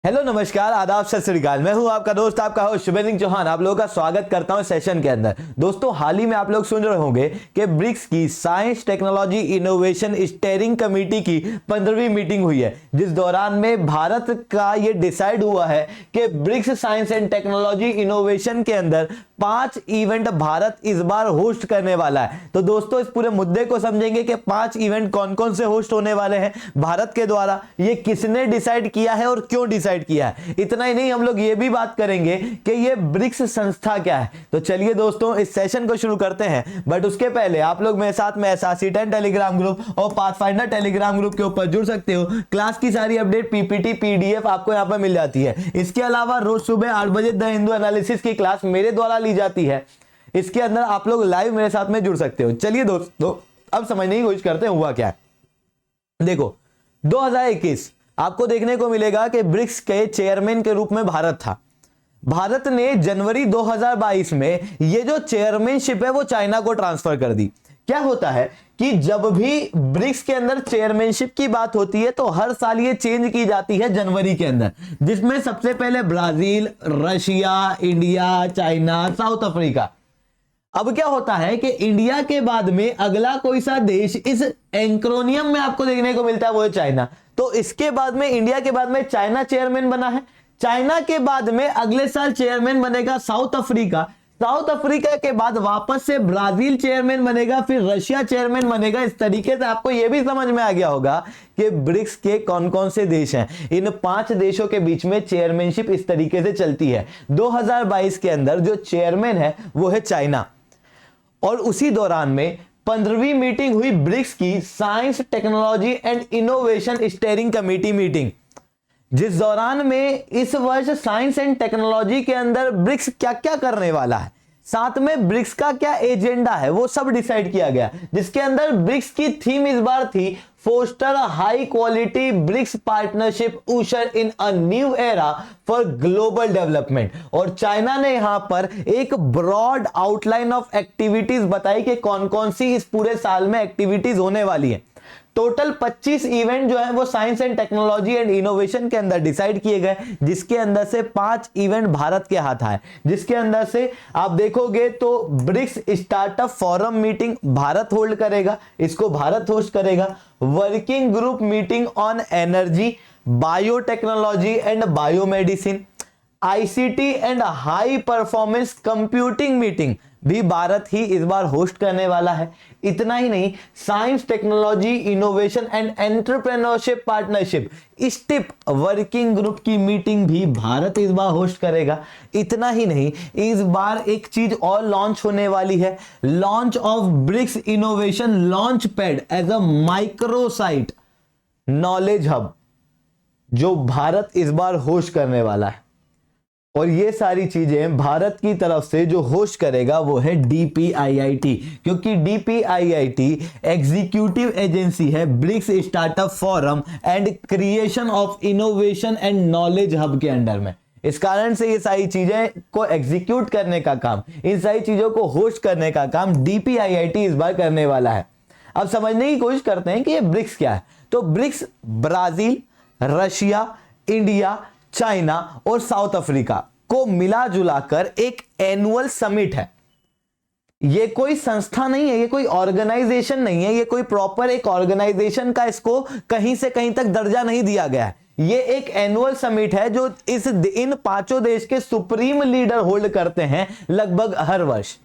Hello नमस्कार आदाब सत श्री अकाल। मैं हूं आपका दोस्त आपका होस्ट शुभेंद्र सिंह चौहान। आप लोगों का स्वागत करता हूं सेशन के अंदर। दोस्तों हाल ही में आप लोग सुन रहे होंगे कि ब्रिक्स की science technology innovation steering committee की 15वीं मीटिंग हुई है, जिस दौरान में भारत का ये डिसाइड हुआ है कि BRICS science and technology innovation के अंदर 5 इवेंट भारत इस बार होस्ट करने वाला है। तो दोस्तों इस पूरे मुद्दे को समझेंगे कि 5 इवेंट कौन कौन से होस्ट होने वाले हैं भारत के द्वारा, ये किसने डिसाइड किया है और क्यों डिसाइड किया है। इतना ही नहीं, हम लोग ये भी बात करेंगे कि ये ब्रिक्स संस्था क्या है। तो चलिए दोस्तों इस सेशन को शुरू करते हैं, बट उसके पहले आप लोग मेरे साथ में SRC10 टेलीग्राम ग्रुप और पाथफाइंडर टेलीग्राम ग्रुप के ऊपर जुड़ सकते हो। क्लास की सारी अपडेट पीपीटी PDF आपको यहां पर मिल जाती है। इसके अलावा रोज सुबह 8 बजे द हिंदू एनालिसिस की क्लास मेरे द्वारा ली जाती है, इसके अंदर आप लोग लाइव मेरे साथ में जुड़ सकते हो। चलिए दोस्तों अब समझने की कोशिश करते हैं हुआ क्या है। देखो 2021 आपको देखने को मिलेगा कि ब्रिक्स के चेयरमैन के रूप में भारत था। भारत ने जनवरी 2022 में ये जो चेयरमैनशिप है वो चाइना को ट्रांसफर कर दी। क्या होता है कि जब भी ब्रिक्स के अंदर चेयरमैनशिप की बात होती है तो हर साल ये चेंज की जाती है जनवरी के अंदर, जिसमें सबसे पहले Brazil, Russia, India, China, south Africa. अब क्या होता है कि इंडिया के बाद में अगला कोई सा देश इस एंक्रोनियम में आपको देखने को मिलता है वो है चाइना। तो इसके बाद में इंडिया के बाद में चाइना चेयरमैन बना है। चाइना के बाद में अगले साल चेयरमैन बनेगा साउथ अफ्रीका। साउथ अफ्रीका के बाद वापस से ब्राजील चेयरमैन बनेगा, फिर रशिया चेयरमैन बनेगा। इस तरीके से आपको यह भी समझ में आ गया होगा कि ब्रिक्स के कौन कौन से देश हैं। इन 5 देशों के बीच में चेयरमैनशिप इस तरीके से चलती है। 2022 के अंदर जो चेयरमैन है वो है चाइना, और उसी दौरान में 15वीं मीटिंग हुई ब्रिक्स की science technology and innovation steering committee meeting, जिस दौरान में इस वर्ष साइंस एंड टेक्नोलॉजी के अंदर ब्रिक्स क्या क्या करने वाला है, साथ में ब्रिक्स का क्या एजेंडा है, वो सब डिसाइड किया गया। जिसके अंदर ब्रिक्स की थीम इस बार थी foster high quality BRICS partnership usher in a new era for global development. और चाइना ने यहां पर एक ब्रॉड आउटलाइन ऑफ एक्टिविटीज बताई कि कौन कौन सी इस पूरे साल में एक्टिविटीज होने वाली है। टोटल 25 इवेंट जो है वो science and technology and innovation के अंदर डिसाइड किए गए, जिसके अंदर से 5 इवेंट भारत के हाथ आए। जिसके अंदर से आप देखोगे तो BRICS startup forum meeting Bharat hold करेगा, इसको भारत होस्ट करेगा। Working group meeting on energy, biotechnology and biomedicine, ICT and high performance computing meeting भी भारत ही इस बार होस्ट करने वाला है। इतना ही नहीं, science technology innovation and entrepreneurship partnership STIP working group की मीटिंग भी भारत इस बार होस्ट करेगा। इतना ही नहीं, इस बार एक चीज और लॉन्च होने वाली है, launch of BRICS innovation launch pad as a microsite knowledge hub, जो भारत इस बार होस्ट करने वाला है। और ये सारी चीजें भारत की तरफ से जो होस्ट करेगा वो है DPIIT, क्योंकि DPIIT एग्जीक्यूटिव एजेंसी है BRICS startup forum and creation of innovation and knowledge hub के अंडर में। इस कारण से ये सारी चीजें को एग्जीक्यूट करने का काम, इन सारी चीजों को होस्ट करने का काम DPIIT इस बार करने वाला है। अब समझने की कोशिश करते हैं कि ये ब्रिक्स क्या है। तो BRICS Brazil, Russia, India, China और साउथ अफ्रीका को मिला जुलाकर एक एनुअल समिट है। ये कोई संस्था नहीं है, ये कोई ऑर्गेनाइजेशन नहीं है, ये कोई प्रॉपर एक ऑर्गेनाइजेशन का इसको कहीं से कहीं तक दर्जा नहीं दिया गया है। ये एक एनुअल समिट है जो इन 5 देश के सुप्रीम लीडर होल्ड करते हैं लगभग हर वर्ष।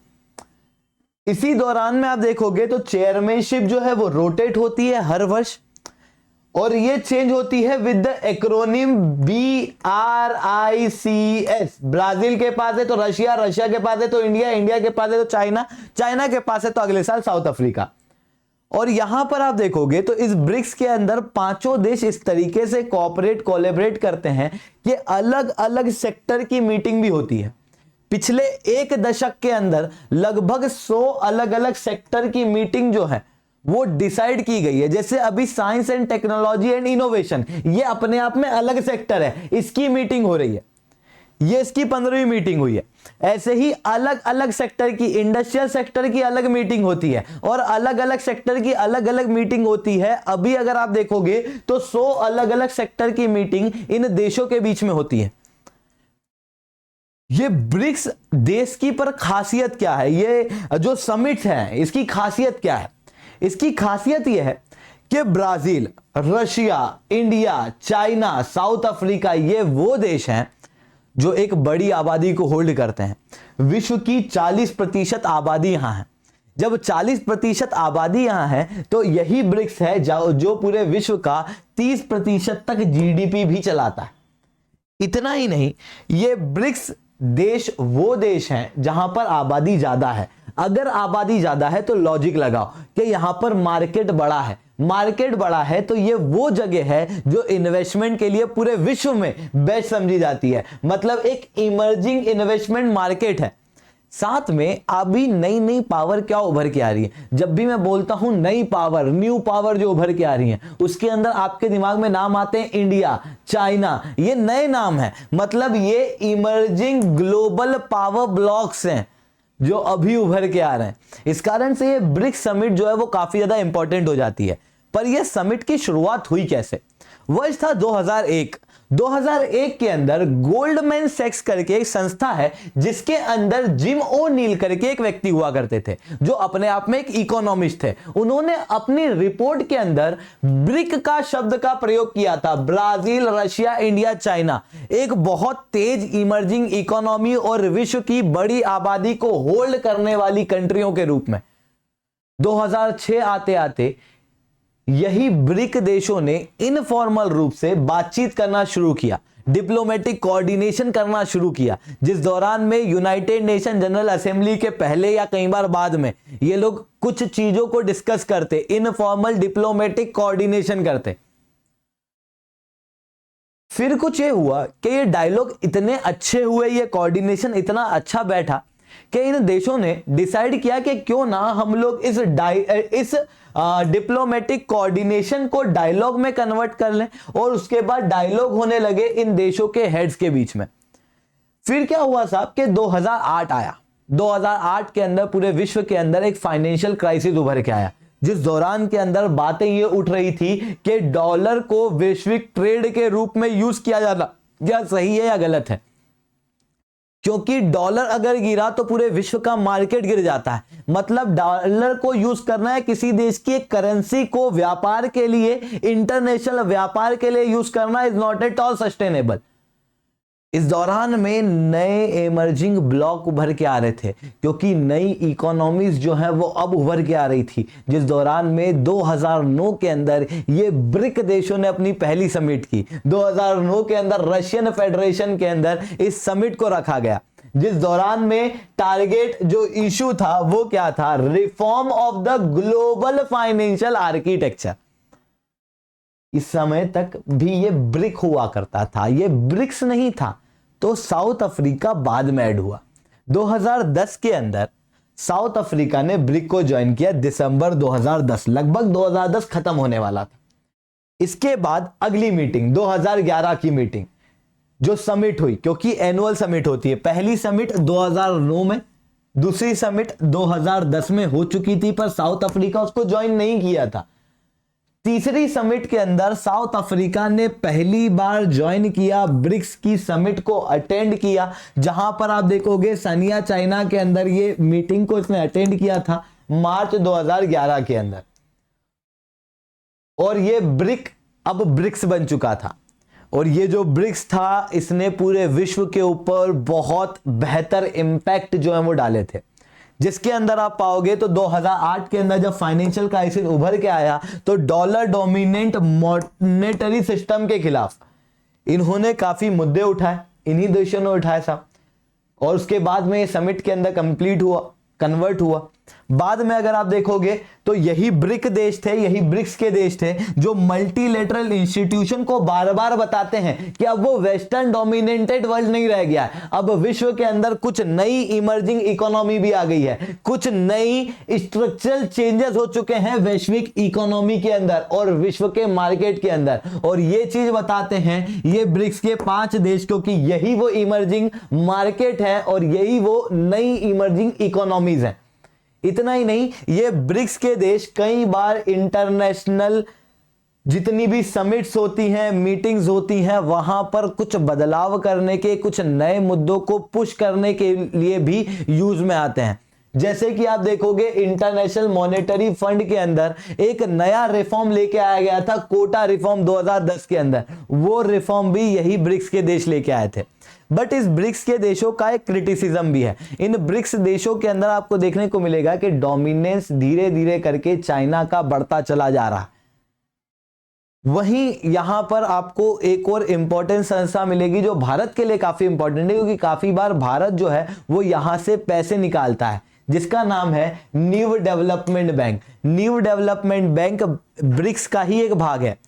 इसी दौरान में आप देखोगे तो चेयरमैनशिप जो है वो रोटेट होती है हर वर्ष, और ये चेंज होती है with the acronym BRICS। Brazil के पास है तो रशिया, रशिया के पास है तो इंडिया, इंडिया के पास है तो चाइना, चाइना के पास है तो अगले साल साउथ अफ्रीका। और यहां पर आप देखोगे तो इस ब्रिक्स के अंदर 5 देश इस तरीके से कोलैबोरेट करते हैं कि अलग अलग सेक्टर की मीटिंग भी होती है। पिछले 1 दशक के अंदर लगभग 100 अलग अलग सेक्टर की मीटिंग जो है वो डिसाइड की गई है। जैसे अभी science and technology and innovation, ये अपने आप में अलग सेक्टर है, इसकी मीटिंग हो रही है। ये इसकी 15वीं मीटिंग हुई है। ऐसे ही अलग अलग सेक्टर की, इंडस्ट्रियल सेक्टर की अलग मीटिंग होती है और अलग अलग सेक्टर की अलग अलग मीटिंग होती है। अभी अगर आप देखोगे तो 100 अलग अलग सेक्टर की मीटिंग इन देशों के बीच में होती है। ये ब्रिक्स देश की पर खासियत क्या है, ये जो समिट है इसकी खासियत क्या है? इसकी खासियत यह है कि Brazil, Russia, India, China, south Africa, ये वो देश हैं जो एक बड़ी आबादी को होल्ड करते हैं। विश्व की 40% आबादी यहां है। जब 40% आबादी यहां है तो यही ब्रिक्स है जो पूरे विश्व का 30% तक जीडीपी भी चलाता है। इतना ही नहीं, ये ब्रिक्स देश वो देश हैं जहां पर आबादी ज्यादा है। अगर आबादी ज्यादा है तो लॉजिक लगाओ कि यहां पर मार्केट बड़ा है। मार्केट बड़ा है तो ये वो जगह है जो इन्वेस्टमेंट के लिए पूरे विश्व में बेस्ट समझी जाती है। मतलब एक इमर्जिंग इन्वेस्टमेंट मार्केट है। साथ में अभी नई नई पावर क्या उभर के आ रही है। जब भी मैं बोलता हूं नई पावर, न्यू पावर जो उभर के आ रही है, उसके अंदर आपके दिमाग में नाम आते हैं इंडिया, चाइना, ये नए नाम है। मतलब ये इमर्जिंग ग्लोबल पावर ब्लॉक्स हैं जो अभी उभर के आ रहे हैं। इस कारण से ये ब्रिक्स समिट जो है वो काफी ज्यादा इंपॉर्टेंट हो जाती है। पर ये समिट की शुरुआत हुई कैसे? वर्ष था 2001। 2001 के अंदर गोल्डमैन सैक्स करके एक संस्था है जिसके अंदर जिम ओ'नील करके एक व्यक्ति हुआ करते थे जो अपने आप में एक इकोनॉमिस्ट थे। उन्होंने अपनी रिपोर्ट के अंदर ब्रिक का शब्द का प्रयोग किया था। ब्राजील, रशिया, इंडिया, चाइना, एक बहुत तेज इमर्जिंग इकोनॉमी और विश्व की बड़ी आबादी को होल्ड करने वाली कंट्रियों के रूप में। 2006 आते आते यही ब्रिक देशों ने इनफॉर्मल रूप से बातचीत करना शुरू किया, डिप्लोमेटिक कोऑर्डिनेशन करना शुरू किया, जिस दौरान में यूनाइटेड नेशन जनरल असेंबली के पहले या कई बार बाद में ये लोग कुछ चीजों को डिस्कस करते, इनफॉर्मल डिप्लोमेटिक कोऑर्डिनेशन करते। फिर कुछ ये हुआ कि ये डायलॉग इतने अच्छे हुए, ये कोऑर्डिनेशन इतना अच्छा बैठा कि इन देशों ने डिसाइड किया कि क्यों ना हम लोग इस डिप्लोमेटिक कोऑर्डिनेशन को डायलॉग में कन्वर्ट कर लें। और उसके बाद डायलॉग होने लगे इन देशों के हेड्स के बीच में। फिर क्या हुआ साहब कि 2008 आया। 2008 के अंदर पूरे विश्व के अंदर एक फाइनेंशियल क्राइसिस उभर के आया, जिस दौरान के अंदर बातें ये उठ रही थी कि डॉलर को वैश्विक ट्रेड के रूप में यूज किया जाना क्या सही है या गलत है। क्योंकि डॉलर अगर गिरा तो पूरे विश्व का मार्केट गिर जाता है। मतलब डॉलर को यूज करना है किसी देश की एक करेंसी को व्यापार के लिए, इंटरनेशनल व्यापार के लिए यूज करना is not at all sustainable. इस दौरान में नए इमर्जिंग ब्लॉक उभर के आ रहे थे क्योंकि नई इकोनॉमीज जो है वो अब उभर के आ रही थी। जिस दौरान में 2009 के अंदर ये ब्रिक देशों ने अपनी पहली समिट की। 2009 के अंदर रशियन फेडरेशन के अंदर इस समिट को रखा गया, जिस दौरान में टारगेट जो इशू था वो क्या था? Reform of the global financial architecture. इस समय तक भी ये ब्रिक हुआ करता था, ये ब्रिक्स नहीं था। तो साउथ अफ्रीका बाद में ऐड हुआ। 2010 के अंदर साउथ अफ्रीका ने ब्रिक को ज्वाइन किया, दिसंबर 2010, लगभग 2010 खत्म होने वाला था। इसके बाद अगली मीटिंग 2011 की मीटिंग जो समिट हुई, क्योंकि एनुअल समिट होती है। पहली समिट 2009 में, दूसरी समिट 2010 में हो चुकी थी पर साउथ अफ्रीका उसको ज्वाइन नहीं किया था। तीसरी समिट के अंदर साउथ अफ्रीका ने पहली बार ज्वाइन किया, ब्रिक्स की समिट को अटेंड किया, जहां पर आप देखोगे सनिया चाइना के अंदर ये मीटिंग को इसने अटेंड किया था मार्च 2011 के अंदर। और ये ब्रिक अब ब्रिक्स बन चुका था। और ये जो ब्रिक्स था इसने पूरे विश्व के ऊपर बहुत बेहतर इंपैक्ट जो है वो डाले थे, जिसके अंदर आप पाओगे तो 2008 के अंदर जब फाइनेंशियल क्राइसिस उभर के आया तो डॉलर डोमिनेंट मॉनेटरी सिस्टम के खिलाफ इन्होंने काफी मुद्दे उठाए, इन्हीं देशों ने उठाए साहब। और उसके बाद में ये समिट के अंदर कंप्लीट हुआ, कन्वर्ट हुआ। बाद में अगर आप देखोगे तो यही ब्रिक देश थे, यही ब्रिक्स के देश थे जो मल्टीलेटरल इंस्टीट्यूशन को बार बार बताते हैं कि अब वो वेस्टर्न डोमिनेटेड वर्ल्ड नहीं रह गया है, अब विश्व के अंदर कुछ नई इमर्जिंग इकोनॉमी भी आ गई है, कुछ नई स्ट्रक्चरल चेंजेस हो चुके हैं वैश्विक इकोनॉमी के अंदर और विश्व के मार्केट के अंदर। और ये चीज बताते हैं ये ब्रिक्स के 5 देश, क्योंकि यही वो इमर्जिंग मार्केट है और यही वो नई इमर्जिंग इकोनॉमीज है। इतना ही नहीं, ये ब्रिक्स के देश कई बार इंटरनेशनल जितनी भी समिट्स होती हैं, मीटिंग्स होती हैं, वहां पर कुछ बदलाव करने के, कुछ नए मुद्दों को पुश करने के लिए भी यूज में आते हैं। जैसे कि आप देखोगे इंटरनेशनल मॉनेटरी फंड के अंदर एक नया रिफॉर्म लेके आया गया था, कोटा रिफॉर्म 2010 के अंदर, वो रिफॉर्म भी यही ब्रिक्स के देश लेके आए थे। बट इस ब्रिक्स के देशों का एक क्रिटिसिज्म भी है। इन ब्रिक्स देशों के अंदर आपको देखने को मिलेगा कि डोमिनेंस धीरे धीरे करके चाइना का बढ़ता चला जा रहा है। वहीं यहां पर आपको एक और इंपॉर्टेंट संस्था मिलेगी जो भारत के लिए काफी इंपॉर्टेंट है, क्योंकि काफी बार भारत जो है वो यहां से पैसे निकालता है, जिसका नाम है new development bank. New development bank BRICS का ही एक भाग है।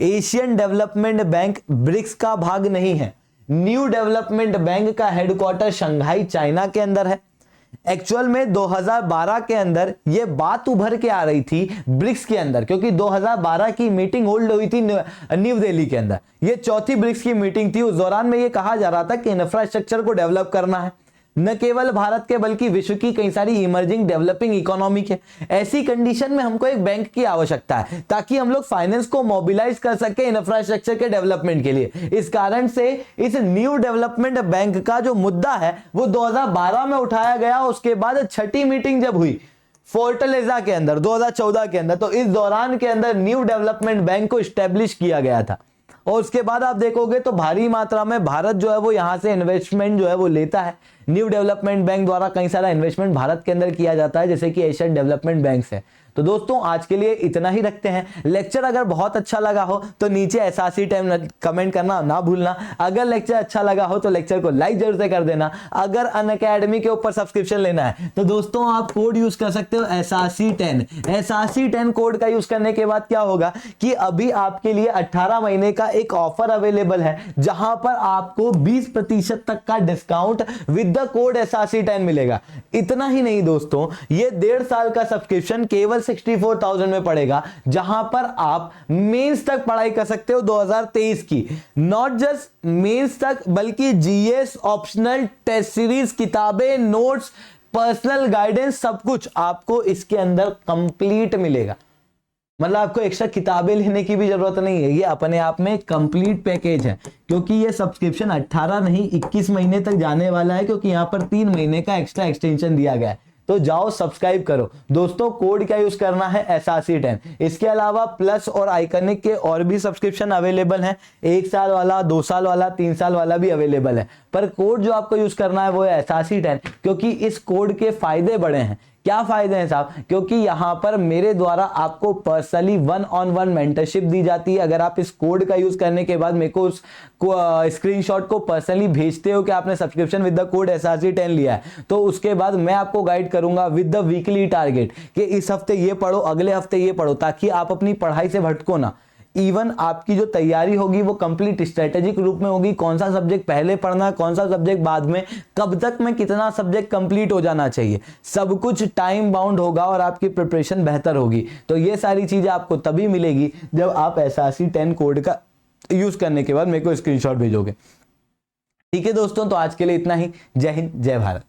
एशियन डेवलपमेंट बैंक ब्रिक्स का भाग नहीं है। न्यू डेवलपमेंट बैंक का हेडक्वार्टर शंघाई चाइना के अंदर है। एक्चुअल में 2012 के अंदर यह बात उभर के आ रही थी ब्रिक्स के अंदर, क्योंकि 2012 की मीटिंग होल्ड हुई थी न्यू दिल्ली के अंदर। यह चौथी ब्रिक्स की मीटिंग थी। उस दौरान में यह कहा जा रहा था कि इंफ्रास्ट्रक्चर को डेवलप करना है, न केवल भारत के बल्कि विश्व की कई सारी इमर्जिंग डेवलपिंग इकोनॉमी के। ऐसी कंडीशन में हमको एक बैंक की आवश्यकता है ताकि हम लोग फाइनेंस को मोबिलाइज कर सके इंफ्रास्ट्रक्चर के डेवलपमेंट के लिए। इस कारण से इस न्यू डेवलपमेंट बैंक का जो मुद्दा है वो 2012 में उठाया गया। उसके बाद छठी मीटिंग जब हुई फोर्टलेजा के अंदर 2014 के अंदर, तो इस दौरान के अंदर न्यू डेवलपमेंट बैंक को स्टैब्लिश किया गया था। और उसके बाद आप देखोगे तो भारी मात्रा में भारत जो है वो यहां से इन्वेस्टमेंट जो है वो लेता है। न्यू डेवलपमेंट बैंक द्वारा कई सारा इन्वेस्टमेंट भारत के अंदर किया जाता है, जैसे कि एशियन डेवलपमेंट बैंक है। तो दोस्तों आज के लिए इतना ही रखते हैं। लेक्चर अगर बहुत अच्छा लगा हो तो नीचे एसआरसी टाइम कमेंट करना ना भूलना। अगर लेक्चर अच्छा लगा हो तो लेक्चर को लाइक जरूर से कर देना। अगर अनअकैडमी के ऊपर सब्सक्रिप्शन लेना है तो दोस्तों आप कोड यूज कर सकते हो SRC10। SRC10 कोड का यूज करने के बाद क्या होगा कि अभी आपके लिए 18 महीने का एक ऑफर अवेलेबल है, जहां पर आपको 20% तक का discount with the code SRC10 मिलेगा। इतना ही नहीं दोस्तों, ये 1.5 साल का सब्सक्रिप्शन केवल 64,000 में पड़ेगा, जहां पर आप मेंस तक पढ़ाई कर सकते हो 2023 की। नॉट जस्ट मेंस तक बल्कि जीएस, ऑप्शनल, टेस्ट सीरीज, किताबें, नोट्स, पर्सनल गाइडेंस, सब कुछ आपको इसके अंदर कंप्लीट मिलेगा। मतलब आपको एक्स्ट्रा किताबें लेने की भी जरूरत नहीं है। ये अपने आप में कंप्लीट पैकेज है, क्योंकि ये सब्सक्रिप्शन 18 नहीं 21 महीने तक जाने वाला है, क्योंकि यहां पर 3 महीने का एक्स्ट्रा एक्सटेंशन दिया गया है। तो जाओ सब्सक्राइब करो दोस्तों। कोड क्या यूज करना है SRC10। इसके अलावा प्लस और आइकनिक के और भी सब्सक्रिप्शन अवेलेबल हैं। 1 साल वाला, 2 साल वाला, 3 साल वाला भी अवेलेबल है, पर कोड जो आपको यूज करना है वो है SRC10, क्योंकि इस कोड के फायदे बड़े हैं। क्या फायदे हैं साहब? क्योंकि यहां पर मेरे द्वारा आपको पर्सनली 1-on-1 मेंटरशिप दी जाती है। अगर आप इस कोड का यूज करने के बाद मेरे को उस स्क्रीनशॉट को पर्सनली भेजते हो कि आपने subscription with the code SRC10 लिया है, तो उसके बाद मैं आपको गाइड करूंगा विद द वीकली टारगेट कि इस हफ्ते ये पढ़ो, अगले हफ्ते ये पढ़ो, ताकि आप अपनी पढ़ाई से भटको ना। इवन आपकी जो तैयारी होगी वो कंप्लीट स्ट्रेटेजिक रूप में होगी। कौन सा सब्जेक्ट पहले पढ़ना, कौन सा सब्जेक्ट बाद में, कब तक में कितना सब्जेक्ट कंप्लीट हो जाना चाहिए, सब कुछ टाइम बाउंड होगा और आपकी प्रिपरेशन बेहतर होगी। तो ये सारी चीजें आपको तभी मिलेगी जब आप SRC10 कोड का यूज करने के बाद मेरे को स्क्रीनशॉट भेजोगे। ठीक है दोस्तों, तो आज के लिए इतना ही। जय हिंद, जय भारत।